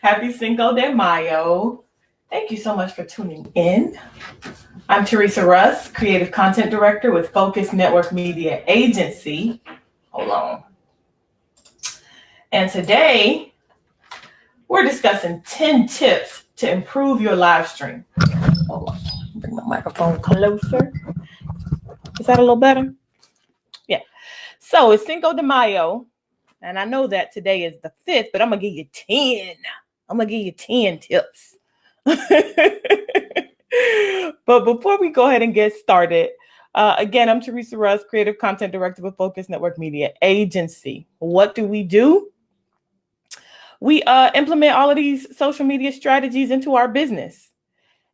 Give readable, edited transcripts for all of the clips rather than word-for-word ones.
Happy Cinco de Mayo. Thank you so much for tuning in. I'm Teresa Russ, Creative Content Director with Focus Network Media Agency. Hold on. And today, we're discussing 10 tips to improve your live stream. Hold on. Bring my microphone closer. Is that a little better? Yeah. So it's Cinco de Mayo. And I know that today is the 5th, but I'm going to give you 10. I'm going to give you 10 tips. But before we go ahead and get started, again, I'm Teresa Russ, Creative Content Director with Focus Network Media Agency. What do? We implement all of these social media strategies into our business.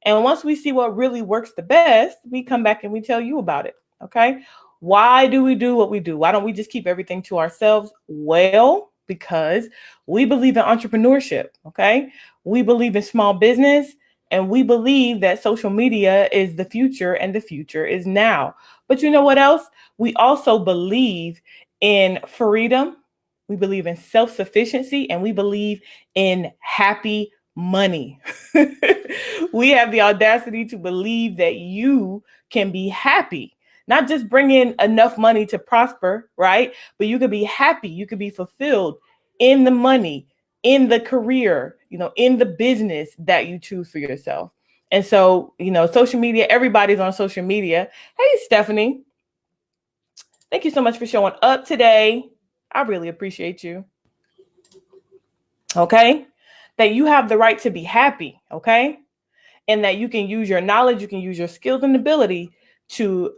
And once we see what really works the best, we come back and we tell you about it. Okay. Why do we do what we do? Why don't we just keep everything to ourselves? Well, because we believe in entrepreneurship. Okay. We believe in small business, and we believe that social media is the future and the future is now. But you know what else? We also believe in freedom. We believe in self-sufficiency, and we believe in happy money. We have the audacity to believe that you can be happy, not just bring in enough money to prosper, right? But you could be happy, you could be fulfilled in the money, in the career, in the business that you choose for yourself. And so, social media, everybody's on social media. Hey, Stephanie, thank you so much for showing up today. I really appreciate you. Okay? That you have the right to be happy, okay? And that you can use your knowledge, you can use your skills and ability to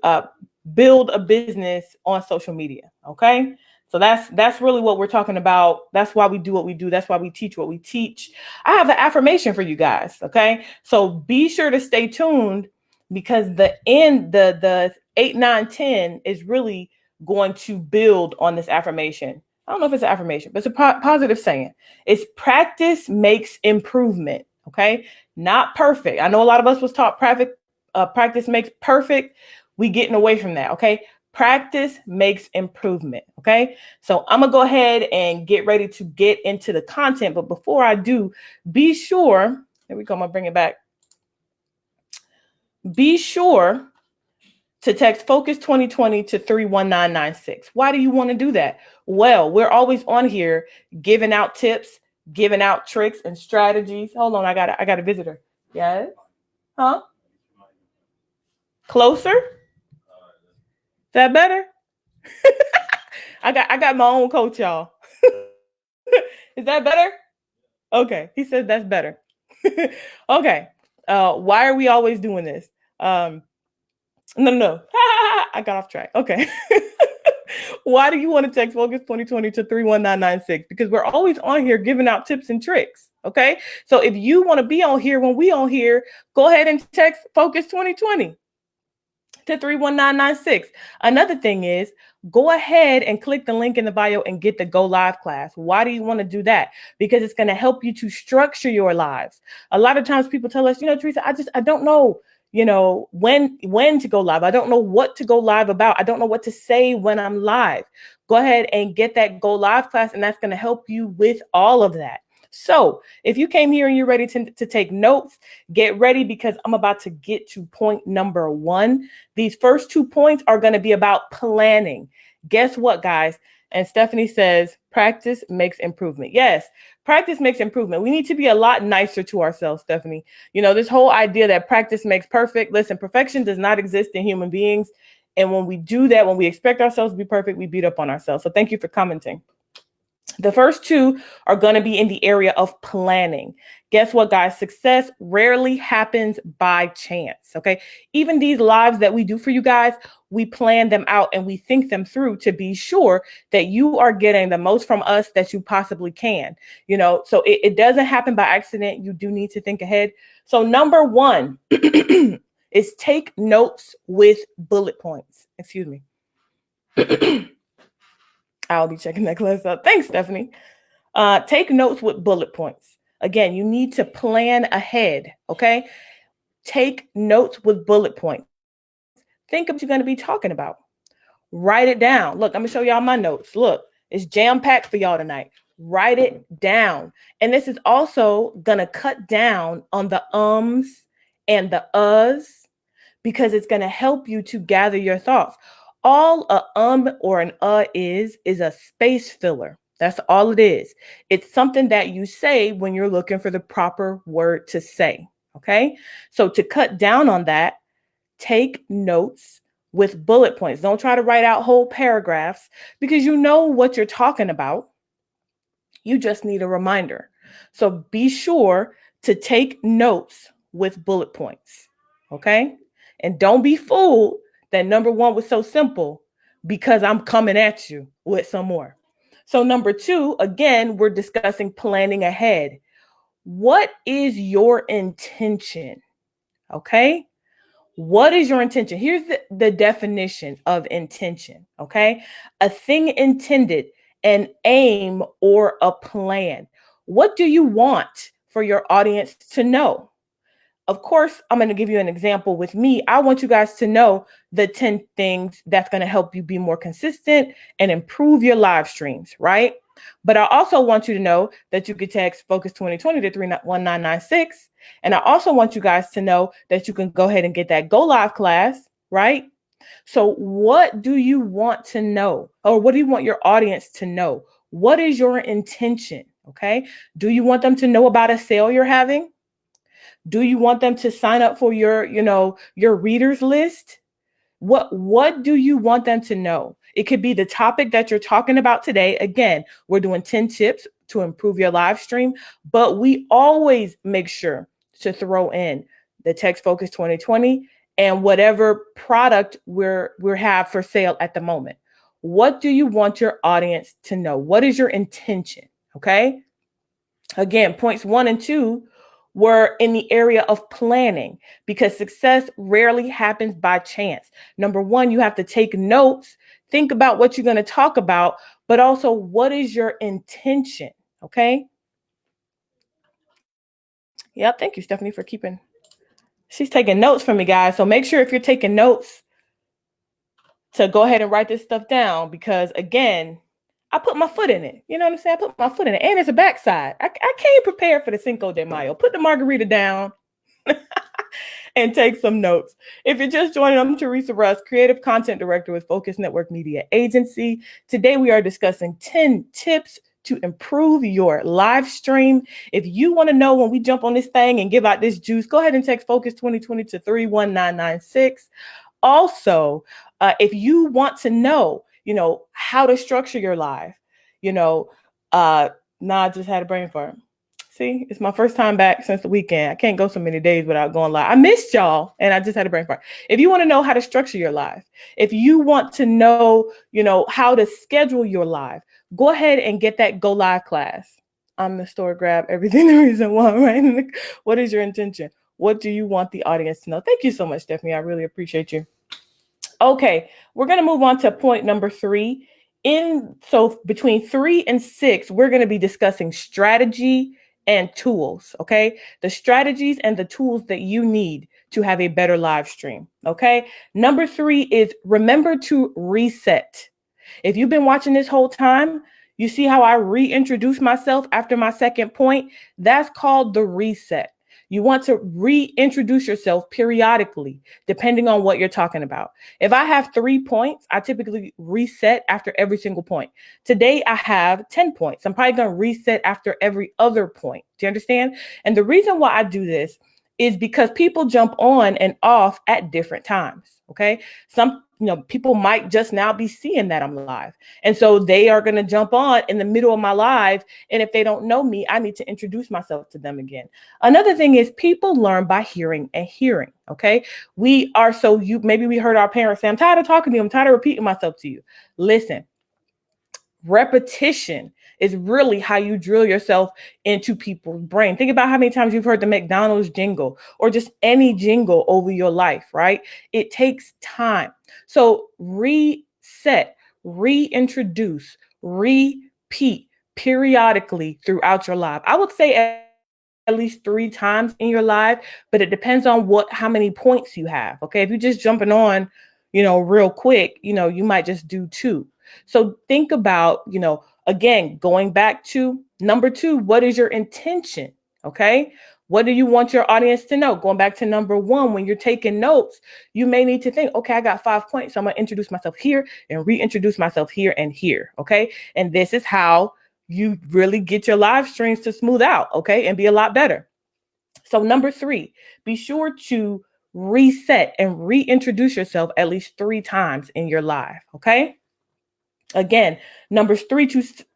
build a business on social media, okay? So that's really what we're talking about. That's why we do what we do. That's why we teach what we teach. I have an affirmation for you guys, okay? So be sure to stay tuned, because the 8, 9, 10 is really going to build on this affirmation. I don't know if it's an affirmation, but it's a positive saying. It's practice makes improvement, okay? Not perfect. I know a lot of us was taught practice makes perfect. We getting away from that, okay? Practice makes improvement, okay? So I'm going to go ahead and get ready to get into the content. But before I do, be sure, there we go, I'm going to bring it back. Be sure to text Focus 2020 to 31996. Why do you want to do that? Well, we're always on here giving out tips, giving out tricks and strategies. Hold on, I got a visitor. Yes? Huh? Closer? Is that better? I got my own coach, y'all. Is that better? Okay, he says that's better. Okay. Why are we always doing this? No. I got off track. Okay. Why do you want to text Focus 2020 to 31996? Because we're always on here giving out tips and tricks. Okay. So if you want to be on here when we on here, go ahead and text Focus 2020 to 31996. Another thing is, go ahead and click the link in the bio and get the Go Live class. Why do you want to do that? Because it's going to help you to structure your lives. A lot of times people tell us, Teresa, I don't know, when to go live. I don't know what to go live about. I don't know what to say when I'm live. Go ahead and get that Go Live class, and that's going to help you with all of that. So if you came here and you're ready to take notes, get ready, because I'm about to get to point number 1. These first 2 points are going to be about planning. Guess what, guys? And Stephanie says, practice makes improvement. Yes, practice makes improvement. We need to be a lot nicer to ourselves, Stephanie. This whole idea that practice makes perfect. Listen, perfection does not exist in human beings. And when we do that, when we expect ourselves to be perfect, we beat up on ourselves. So thank you for commenting. The first 2 are going to be in the area of planning. Guess what, guys? Success rarely happens by chance, okay? Even these lives that we do for you guys, we plan them out and we think them through to be sure that you are getting the most from us that you possibly can. So it doesn't happen by accident. You do need to think ahead. So number 1 is take notes with bullet points. Excuse me. I'll be checking that class out. Thanks, Stephanie. Take notes with bullet points. Again, you need to plan ahead, okay? Take notes with bullet points. Think of what you're going to be talking about. Write it down. Look, I'm going to show y'all my notes. Look, it's jam-packed for y'all tonight. Write it down. And this is also going to cut down on the ums and the uhs, because it's going to help you to gather your thoughts. All a or an is a space filler. That's all it is. It's something that you say when you're looking for the proper word to say. Okay. So to cut down on that, take notes with bullet points. Don't try to write out whole paragraphs, because you know what you're talking about. You just need a reminder. So be sure to take notes with bullet points. Okay. And don't be fooled that number one was so simple, because I'm coming at you with some more. So number two, again, we're discussing planning ahead. What is your intention? Okay. What is your intention? Here's the definition of intention. Okay. A thing intended, an aim, or a plan. What do you want for your audience to know? Of course, I'm going to give you an example with me. I want you guys to know the 10 things that's going to help you be more consistent and improve your live streams, right? But I also want you to know that you could text Focus 2020 to 31996. And I also want you guys to know that you can go ahead and get that Go Live class, right? So what do you want to know? Or what do you want your audience to know? What is your intention? Okay. Do you want them to know about a sale you're having? Do you want them to sign up for your readers list? What do you want them to know? It could be the topic that you're talking about today. Again, we're doing 10 tips to improve your live stream, but we always make sure to throw in the Text Focus 2020 and whatever product we have for sale at the moment. What do you want your audience to know? What is your intention? Okay. Again, points 1 and 2 were in the area of planning, because success rarely happens by chance. Number 1, you have to take notes, think about what you're going to talk about, but also what is your intention? Okay. Yeah. Thank you, Stephanie, for she's taking notes for me, guys. So make sure if you're taking notes to go ahead and write this stuff down, because again, I put my foot in it. You know what I'm saying? I put my foot in it. And it's a backside. I came prepared for the Cinco de Mayo. Put the margarita down and take some notes. If you're just joining, I'm Teresa Russ, Creative Content Director with Focus Network Media Agency. Today, we are discussing 10 tips to improve your live stream. If you want to know when we jump on this thing and give out this juice, go ahead and text Focus 2020 to 31996. Also, if you want to know, how to structure your live, I just had a brain fart. See, it's my first time back since the weekend. I can't go so many days without going live. I missed y'all, and I just had a brain fart. If you want to know how to structure your live, if you want to know, how to schedule your live, go ahead and get that Go Live class. I'm the store grab everything the reason why, right? What is your intention? What do you want the audience to know? Thank you so much, Stephanie. I really appreciate you. Okay, we're going to move on to point number 3. So between 3 and 6, we're going to be discussing strategy and tools. Okay, the strategies and the tools that you need to have a better live stream. Okay, number 3 is remember to reset. If you've been watching this whole time, you see how I reintroduce myself after my second point? That's called the reset. You want to reintroduce yourself periodically, depending on what you're talking about. If I have 3 points, I typically reset after every single point. Today, I have 10 points. I'm probably going to reset after every other point. Do you understand? And the reason why I do this is because people jump on and off at different times. Okay. Some people might just now be seeing that I'm live. And so they are going to jump on in the middle of my live. And if they don't know me, I need to introduce myself to them again. Another thing is people learn by hearing and hearing. Okay. Maybe we heard our parents say, I'm tired of talking to you. I'm tired of repeating myself to you. Listen, repetition is really how you drill yourself into people's brain. Think about how many times you've heard the McDonald's jingle or just any jingle over your life, right? It takes time. So reset, reintroduce, repeat periodically throughout your life. I would say at least 3 times in your life, but it depends on how many points you have. Okay. If you're just jumping on, real quick, you might just do 2. So think about, Again, going back to number 2, what is your intention? Okay. What do you want your audience to know? Going back to number 1, when you're taking notes, you may need to think, okay, I got 5 points. So I'm going to introduce myself here and reintroduce myself here and here. Okay. And this is how you really get your live streams to smooth out. Okay. And be a lot better. So number 3, be sure to reset and reintroduce yourself at least 3 times in your live. Okay. Again, numbers 3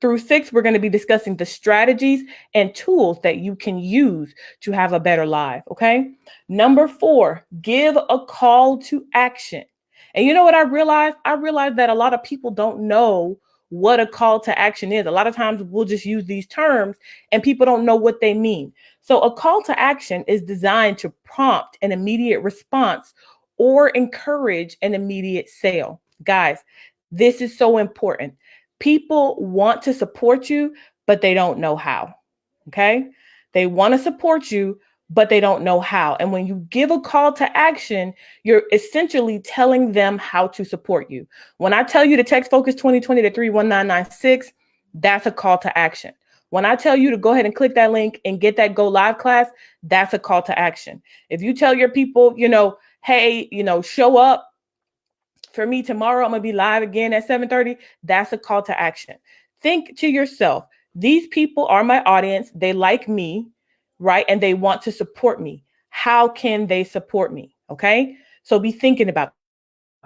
through 6, we're going to be discussing the strategies and tools that you can use to have a better life. Okay. Number 4, give a call to action. And you know what I realized? I realized that a lot of people don't know what a call to action is. A lot of times we'll just use these terms and people don't know what they mean. So a call to action is designed to prompt an immediate response or encourage an immediate sale. Guys, this is so important. People want to support you, but they don't know how. Okay. They want to support you, but they don't know how. And when you give a call to action, you're essentially telling them how to support you. When I tell you to text Focus 2020 to 31996, that's a call to action. When I tell you to go ahead and click that link and get that Go Live class, that's a call to action. If you tell your people, hey, show up for me tomorrow, I'm going to be live again at 7:30. That's a call to action. Think to yourself, these people are my audience. They like me, right? And they want to support me. How can they support me? Okay. So be thinking about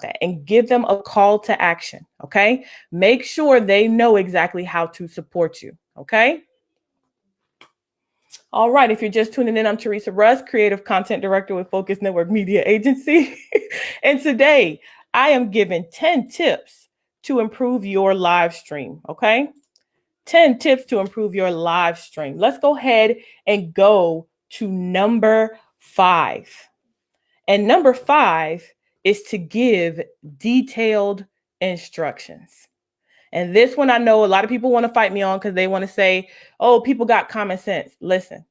that and give them a call to action. Okay. Make sure they know exactly how to support you. Okay. All right. If you're just tuning in, I'm Teresa Russ, Creative Content Director with Focus Network Media Agency. And today I am giving 10 tips to improve your live stream. Okay. 10 tips to improve your live stream. Let's go ahead and go to number 5. And number 5 is to give detailed instructions. And this one I know a lot of people want to fight me on because they want to say, oh, people got common sense. Listen,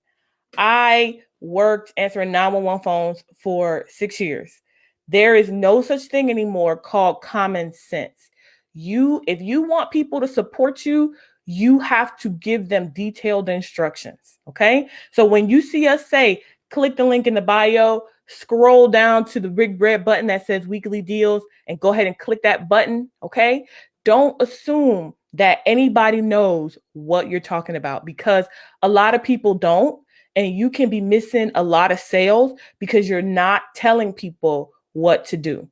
I worked answering 911 phones for 6 years. There is no such thing anymore called common sense. If you want people to support you, you have to give them detailed instructions. Okay. So when you see us say, click the link in the bio, scroll down to the big red button that says weekly deals and go ahead and click that button. Okay. Don't assume that anybody knows what you're talking about because a lot of people don't. And you can be missing a lot of sales because you're not telling people what to do.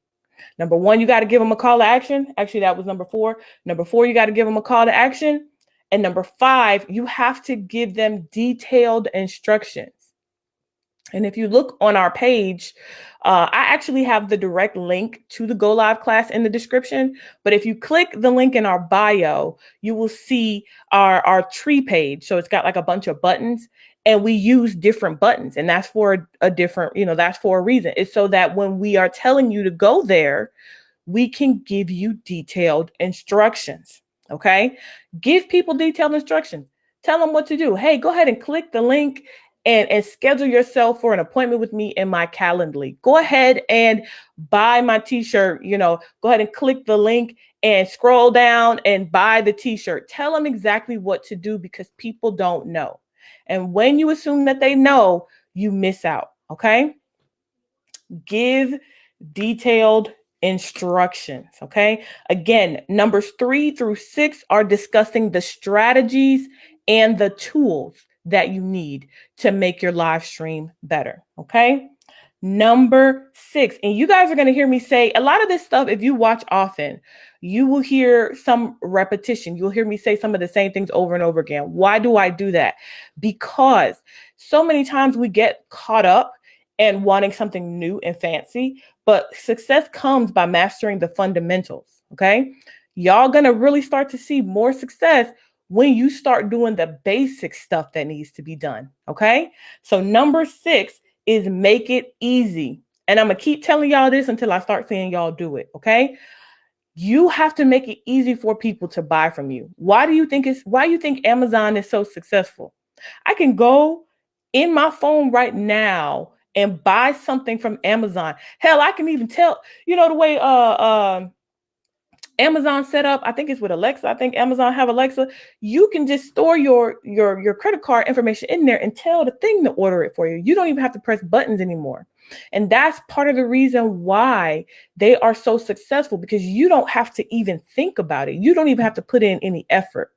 Number 1, you got to give them a call to action. Actually, that was number 4. Number 4, you got to give them a call to action. And number 5, you have to give them detailed instructions. And if you look on our page, I actually have the direct link to the Go Live class in the description. But if you click the link in our bio, you will see our tree page. So it's got like a bunch of buttons and we use different buttons. And that's for a different, that's for a reason. It's so that when we are telling you to go there, we can give you detailed instructions. Okay. Give people detailed instructions. Tell them what to do. Hey, go ahead and click the link and schedule yourself for an appointment with me in my Calendly. Go ahead and buy my t-shirt, go ahead and click the link and scroll down and buy the t-shirt. Tell them exactly what to do because people don't know. And when you assume that they know, you miss out. Okay. Give detailed instructions. Okay. Again, numbers 3 through 6 are discussing the strategies and the tools that you need to make your live stream better. Okay. Number 6, and you guys are going to hear me say a lot of this stuff. If you watch often, you will hear some repetition. You'll hear me say some of the same things over and over again. Why do I do that? Because so many times we get caught up and wanting something new and fancy, but success comes by mastering the fundamentals. Okay. Y'all going to really start to see more success when you start doing the basic stuff that needs to be done. Okay. So number 6 is make it easy. And I'm going to keep telling y'all this until I start seeing y'all do it. Okay. You have to make it easy for people to buy from you. Why do you think Amazon is so successful? I can go in my phone right now and buy something from Amazon. Hell, I can even tell, the way Amazon set up, I think it's with Alexa. I think Amazon have Alexa. You can just store your credit card information in there and tell the thing to order it for you. You don't even have to press buttons anymore. And that's part of the reason why they are so successful, because you don't have to even think about it. You don't even have to put in any effort.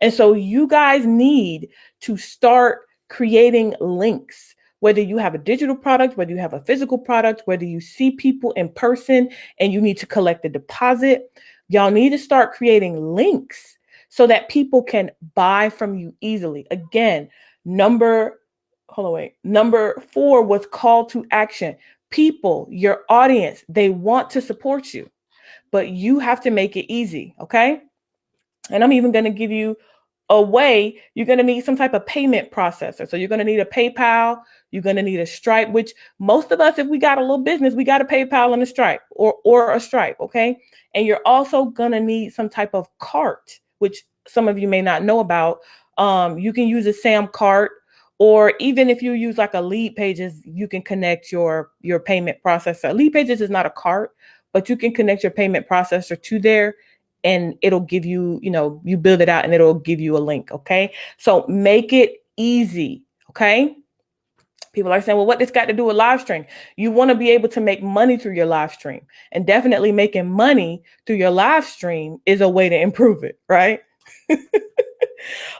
And so you guys need to start creating links, whether you have a digital product, whether you have a physical product, whether you see people in person and you need to collect the deposit. Y'all need to start creating links so that people can buy from you easily. Again, number 4 was call to action. People, your audience, they want to support you, but you have to make it easy. Okay. And I'm even going to give you a way. You're going to need some type of payment processor. So you're going to need a PayPal. You're going to need a Stripe, which most of us, if we got a little business, we got a PayPal and a Stripe or a Stripe. Okay. And you're also going to need some type of cart, which some of you may not know about. You can use a Sam cart, or even if you use like a Lead Pages, you can connect your payment processor. Lead Pages is not a cart, but you can connect your payment processor to there, and it'll give you, you build it out and it'll give you a link. Okay. So make it easy. Okay. People are saying, well, what this got to do with live stream? You want to be able to make money through your live stream, and definitely making money through your live stream is a way to improve it. Right.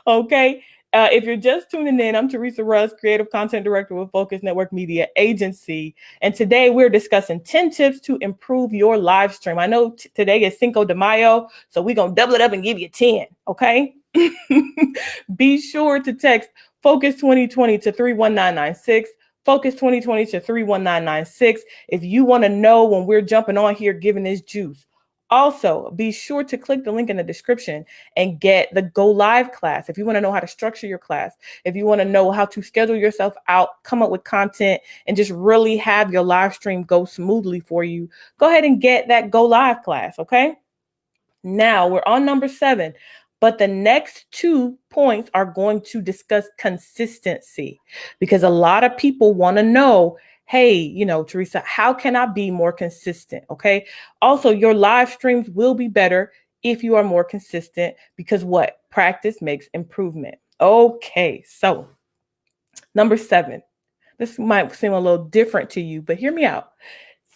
Okay. If you're just tuning in, I'm Teresa Russ, Creative Content Director with Focus Network Media Agency. And today we're discussing 10 tips to improve your live stream. I know today is Cinco de Mayo, so we're going to double it up and give you 10. Okay. Be sure to text Focus 2020 to 31996. Focus 2020 to 31996 if you want to know when we're jumping on here giving this juice. Also, be sure to click the link in the description and get the Go Live class. If you want to know how to structure your class, if you want to know how to schedule yourself out, come up with content, and just really have your live stream go smoothly for you, go ahead and get that Go Live class. Okay. Now we're on number 7, but the next 2 points are going to discuss consistency, because a lot of people want to know, hey, Teresa, how can I be more consistent? Okay. Also, your live streams will be better if you are more consistent, because what? Practice makes improvement. Okay. So number 7, this might seem a little different to you, but hear me out.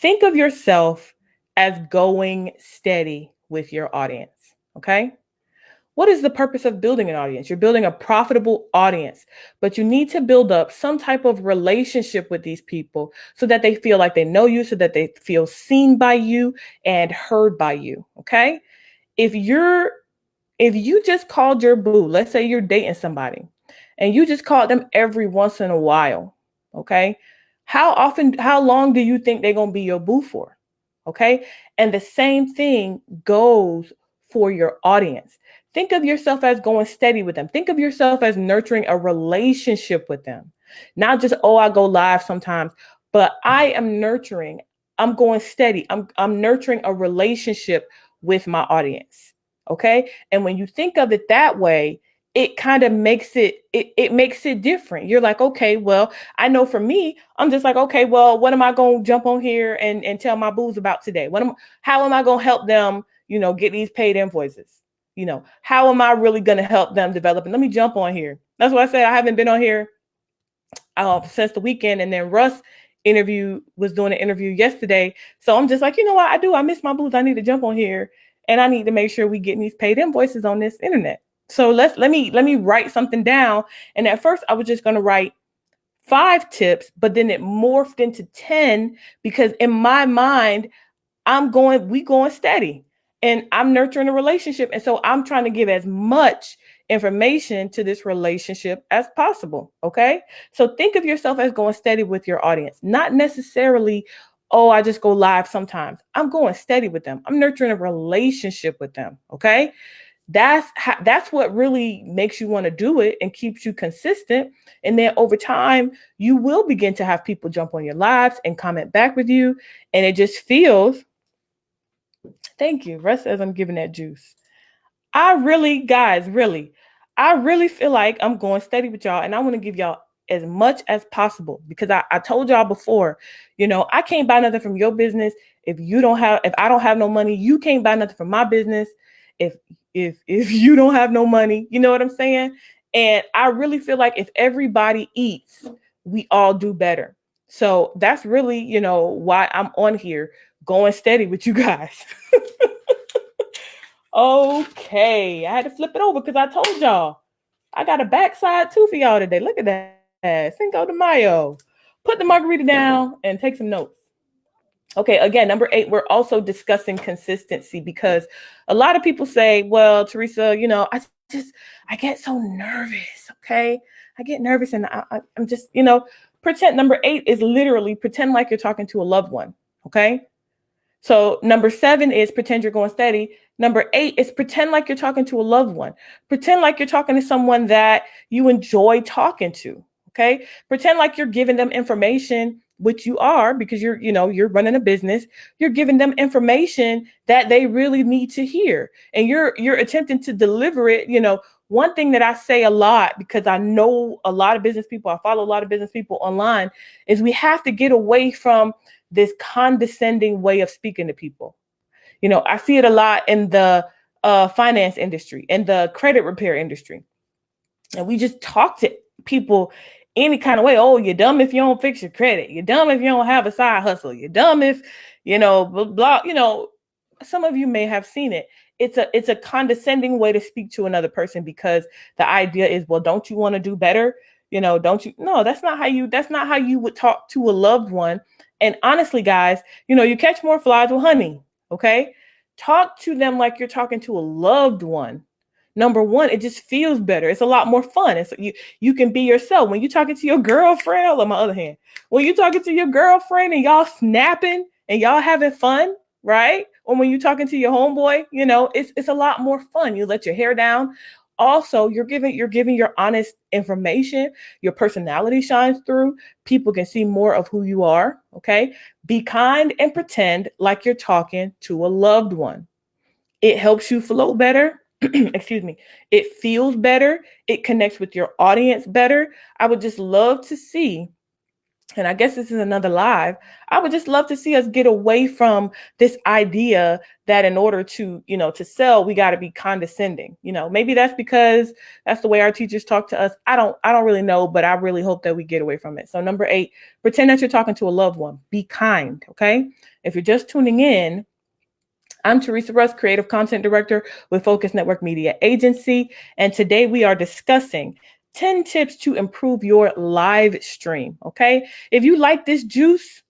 Think of yourself as going steady with your audience. Okay. What is the purpose of building an audience? You're building a profitable audience, but you need to build up some type of relationship with these people so that they feel like they know you, so that they feel seen by you and heard by you. Okay. If you just called your boo, let's say you're dating somebody and you just called them every once in a while. Okay. How long do you think they're going to be your boo for? Okay. And the same thing goes for your audience. Think of yourself as going steady with them. Think of yourself as nurturing a relationship with them. Not just, oh, I go live sometimes, but I'm going steady. I'm nurturing a relationship with my audience. Okay. And when you think of it that way, it kind of makes it different. You're like, okay, well, I know for me, I'm just like, okay, well, what am I going to jump on here and tell my boos about today? How am I going to help them, get these paid invoices? How am I really going to help them develop? And let me jump on here. That's why I said I haven't been on here since the weekend. And then Russ was doing an interview yesterday. So I'm just like, what I miss my booth. I need to jump on here and I need to make sure we get these paid invoices on this internet. So let me write something down. And at first I was just going to write 5 tips, but then it morphed into 10 because in my mind, we going steady. And I'm nurturing a relationship. And so I'm trying to give as much information to this relationship as possible. Okay. So think of yourself as going steady with your audience, not necessarily, oh, I just go live sometimes. I'm going steady with them. I'm nurturing a relationship with them. Okay. That's what really makes you want to do it and keeps you consistent. And then over time, you will begin to have people jump on your lives and comment back with you. And it just feels, thank you. Russ says I'm giving that juice. I really feel like I'm going steady with y'all. And I want to give y'all as much as possible because I told y'all before, I can't buy nothing from your business If I don't have no money, you can't buy nothing from my business. If you don't have no money, you know what I'm saying? And I really feel like if everybody eats, we all do better. So that's really, why I'm on here going steady with you guys. Okay, I had to flip it over because I told y'all I got a backside too for y'all today. Look at that. Cinco de Mayo. Put the margarita down and take some notes. Okay, again, number 8, we're also discussing consistency because a lot of people say, well, Teresa, I get so nervous, okay? I get nervous and I'm just, pretend. Number 8 is literally pretend like you're talking to a loved one, okay? So number 7 is pretend you're going steady. Number 8 is pretend like you're talking to a loved one. Pretend like you're talking to someone that you enjoy talking to, okay? Pretend like you're giving them information, which you are because you're running a business. You're giving them information that they really need to hear. And you're attempting to deliver it. One thing that I say a lot, because I know a lot of business people, I follow a lot of business people online, is we have to get away from this condescending way of speaking to people. I see it a lot in the finance industry and the credit repair industry. And we just talk to people any kind of way. Oh, you're dumb if you don't fix your credit. You're dumb if you don't have a side hustle. You're dumb if, blah, some of you may have seen it. It's a condescending way to speak to another person because the idea is, well, don't you want to do better? Don't you? No, that's not how you would talk to a loved one. And honestly, guys, you catch more flies with honey. Okay. Talk to them like you're talking to a loved one. Number one, it just feels better. It's a lot more fun. It's you can be yourself. When you're talking to your girlfriend, on my other hand, when you're talking to your girlfriend and y'all snapping and y'all having fun, right? Or when you're talking to your homeboy, it's a lot more fun. You let your hair down. Also, you're giving your honest information. Your personality shines through. People can see more of who you are. Okay. Be kind and pretend like you're talking to a loved one. It helps you flow better. Excuse me. It feels better. It connects with your audience better. I would just love to see, and I guess this is another live, I would just love to see us get away from this idea that in order to, to sell, we got to be condescending. Maybe that's because that's the way our teachers talk to us. I don't really know, but I really hope that we get away from it. So number 8, pretend that you're talking to a loved one. Be kind, okay? If you're just tuning in, I'm Teresa Russ, Creative Content Director with Focus Network Media Agency. And today we are discussing 10 tips to improve your live stream. Okay. If you like this juice,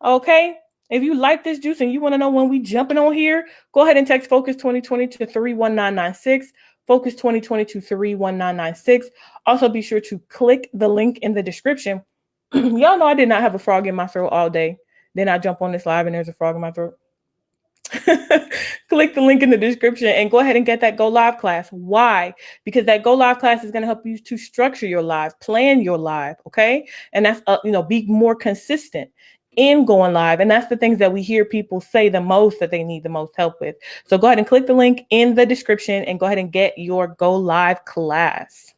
okay. If you like this juice and you want to know when we jumping on here, go ahead and text Focus 2020 to 31996. Focus 2020 to 31996. Also be sure to click the link in the description. Y'all know I did not have a frog in my throat all day. Then I jump on this live and there's a frog in my throat. Click the link in the description and go ahead and get that Go Live class. Why? Because that Go Live class is going to help you to structure your live, plan your live, okay? And that's, be more consistent in going live. And that's the things that we hear people say the most that they need the most help with. So go ahead and click the link in the description and go ahead and get your Go Live class.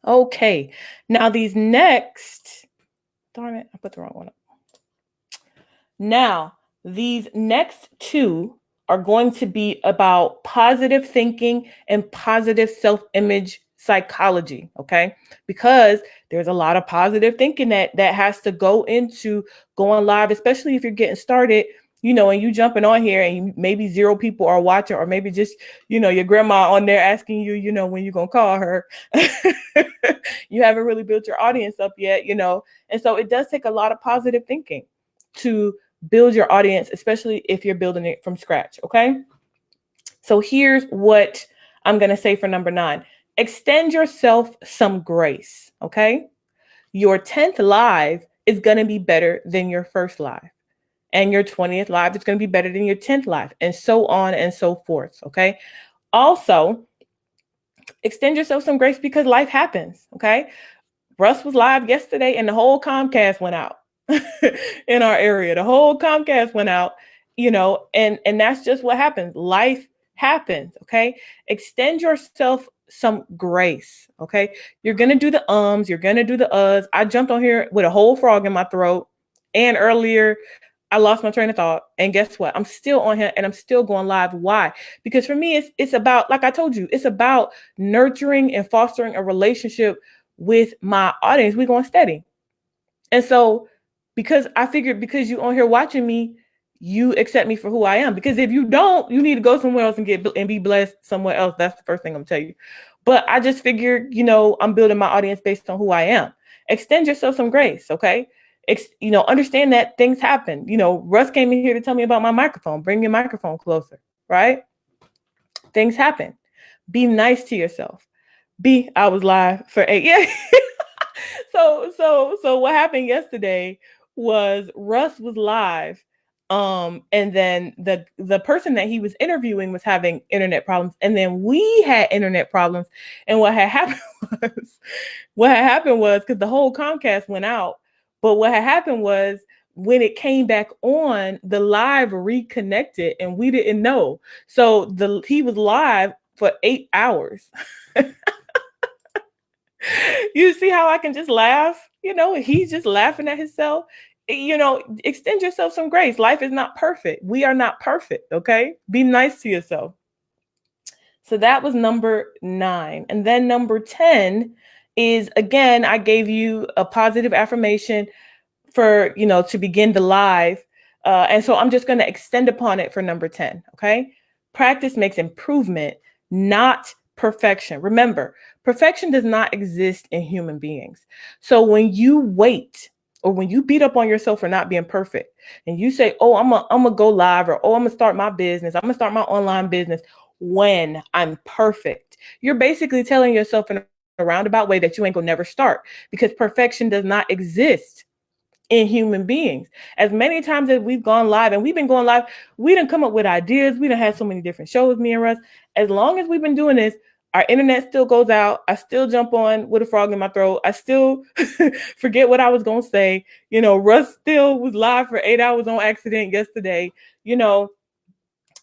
Okay. Now these next, darn it, I put the wrong one up. Now, these next 2 are going to be about positive thinking and positive self-image psychology, okay? Because there's a lot of positive thinking that has to go into going live, especially if you're getting started, and you jumping on here and maybe 0 people are watching, or maybe just, your grandma on there asking you, when you're going to call her. You haven't really built your audience up yet, and so it does take a lot of positive thinking to build your audience, especially if you're building it from scratch. Okay. So here's what I'm going to say for number 9. Extend yourself some grace. Okay. Your 10th live is going to be better than your first live, and your 20th live is going to be better than your 10th live, and so on and so forth. Okay. Also, extend yourself some grace because life happens. Okay. Russ was live yesterday and the whole Comcast went out. In our area, the whole Comcast went out, and that's just what happens. Life happens. Okay. Extend yourself some grace. Okay. You're going to do the ums, you're going to do the uhs. I jumped on here with a whole frog in my throat. And earlier, I lost my train of thought. And guess what? I'm still on here and I'm still going live. Why? Because for me, it's about, like I told you, it's about nurturing and fostering a relationship with my audience. We're going steady. And so, because I figured, because you on here watching me, you accept me for who I am. Because if you don't, you need to go somewhere else and be blessed somewhere else. That's the first thing I'm telling you. But I just figured, I'm building my audience based on who I am. Extend yourself some grace, okay? Understand that things happen. Russ came in here to tell me about my microphone. Bring your microphone closer, right? Things happen. Be nice to yourself. I was live for 8. Yeah. So what happened yesterday was Russ was live. And then the person that he was interviewing was having internet problems. And then we had internet problems. And what had happened was because the whole Comcast went out. But what had happened was when it came back on, the live reconnected and we didn't know. So he was live for 8 hours. You see how I can just laugh? He's just laughing at himself. Extend yourself some grace. Life is not perfect. We are not perfect, okay? Be nice to yourself. So that was number 9. And then number 10 is, again, I gave you a positive affirmation for, to begin the live. And so I'm just going to extend upon it for number 10, okay? Practice makes improvement, not perfection. Remember, perfection does not exist in human beings. So when you wait or when you beat up on yourself for not being perfect and you say, oh, I'm going to go live, or, oh, I'm going to start my business. I'm going to start my online business when I'm perfect. You're basically telling yourself in a roundabout way that you ain't going to never start, because perfection does not exist in human beings. As many times as we've gone live, and we've been going live, we done come up with ideas. We done had so many different shows, me and Russ. As long as we've been doing this, our internet still goes out. I still jump on with a frog in my throat. I still forget what I was going to say. Russ still was live for 8 hours on accident yesterday.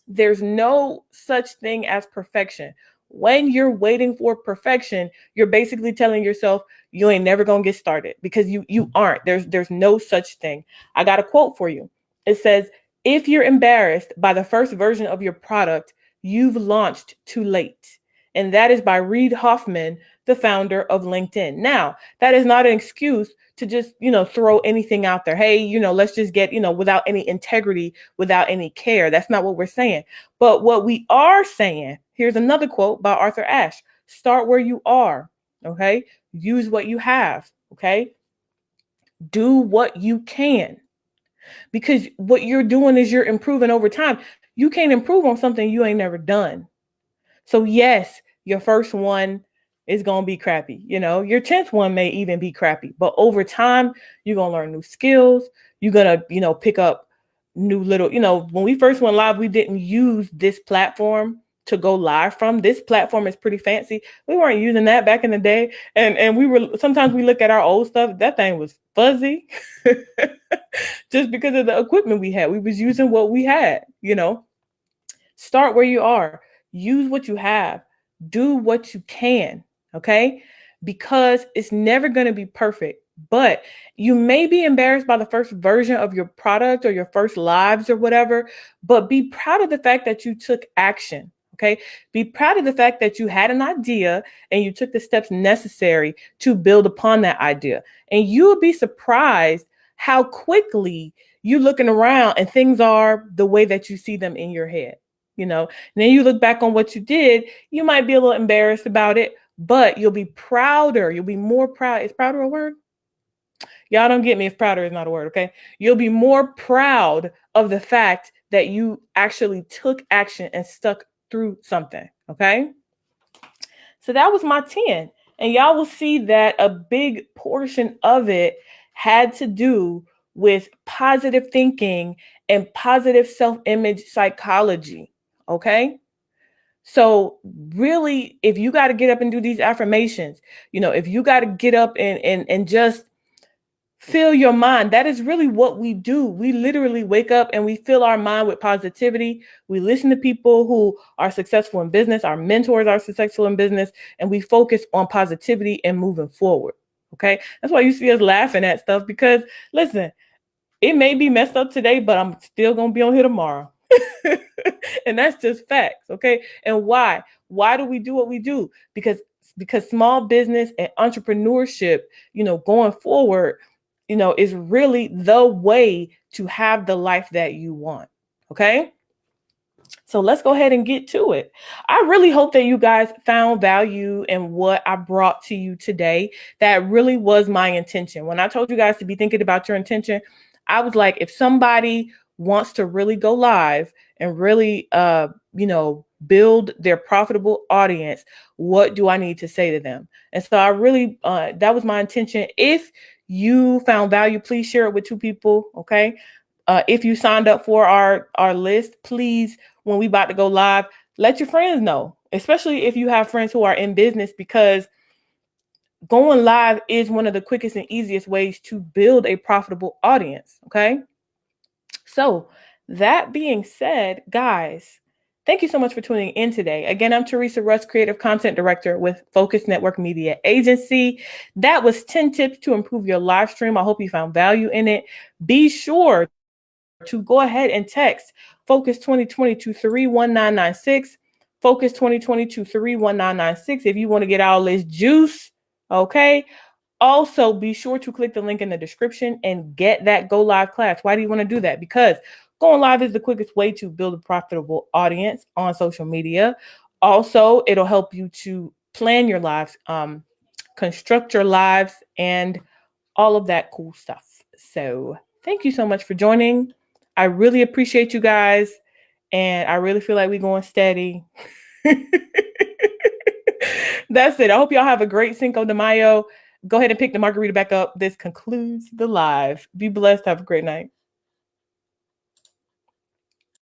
There's no such thing as perfection. When you're waiting for perfection, you're basically telling yourself you ain't never gonna get started, because you aren't. There's no such thing. I got a quote for you. It says, if you're embarrassed by the first version of your product, you've launched too late. And that is by Reid Hoffman, the founder of LinkedIn. Now, that is not an excuse to just, throw anything out there. Hey, let's just get, without any integrity, without any care. That's not what we're saying. But what we are saying, here's another quote by Arthur Ashe. Start where you are, okay? Use what you have, okay? Do what you can. Because what you're doing is you're improving over time. You can't improve on something you ain't never done. So yes, your first one is going to be crappy. Your 10th one may even be crappy, but over time, you're going to learn new skills. You're going to, pick up new little, when we first went live, we didn't use this platform to go live from. This platform is pretty fancy. We weren't using that back in the day. And sometimes we look at our old stuff. That thing was fuzzy just because of the equipment we had. We was using what we had, Start where you are. Use what you have. Do what you can, okay? Because it's never going to be perfect. But you may be embarrassed by the first version of your product or your first lives or whatever, but be proud of the fact that you took action, okay? Be proud of the fact that you had an idea and you took the steps necessary to build upon that idea. And you will be surprised how quickly you're looking around and things are the way that you see them in your head. And then you look back on what you did, you might be a little embarrassed about it, but you'll be prouder. You'll be more proud. Is prouder a word? Y'all don't get me if prouder is not a word, okay? You'll be more proud of the fact that you actually took action and stuck through something, okay? So that was my 10. And y'all will see that a big portion of it had to do with positive thinking and positive self-image psychology. Okay. So really, if you got to get up and do these affirmations, if you got to get up and just fill your mind, that is really what we do. We literally wake up and we fill our mind with positivity. We listen to people who are successful in business. Our mentors are successful in business, and we focus on positivity and moving forward. Okay. That's why you see us laughing at stuff, because listen, It may be messed up today, but I'm still going to be on here tomorrow. And that's just facts. Okay. And why? Why do we do what we do? Because small business and entrepreneurship, going forward, is really the way to have the life that you want. Okay. So let's go ahead and get to it. I really hope that you guys found value in what I brought to you today. That really was my intention. When I told you guys to be thinking about your intention, I was like, if somebody wants to really go live and really, build their profitable audience, what do I need to say to them? And so I really, that was my intention. If you found value, please share it with 2 people. Okay. If you signed up for our list, please, when we about to go live, let your friends know, especially if you have friends who are in business, because going live is one of the quickest and easiest ways to build a profitable audience. Okay. So that being said, guys, thank you so much for tuning in today. Again, I'm Teresa Russ, Creative Content Director with Focus Network Media Agency. That was 10 tips to improve your live stream. I hope you found value in it. Be sure to go ahead and text Focus 2020 to 31996. Focus 2020 to 31996 if you want to get all this juice. Okay. Also, be sure to click the link in the description and get that Go Live class. Why do you want to do that? Because going live is the quickest way to build a profitable audience on social media. Also, it'll help you to plan your lives, construct your lives, and all of that cool stuff. So thank you so much for joining. I really appreciate you guys. And I really feel like we're going steady. That's it. I hope y'all have a great Cinco de Mayo. Go ahead and pick the margarita back up. This concludes the live. Be blessed. Have a great night.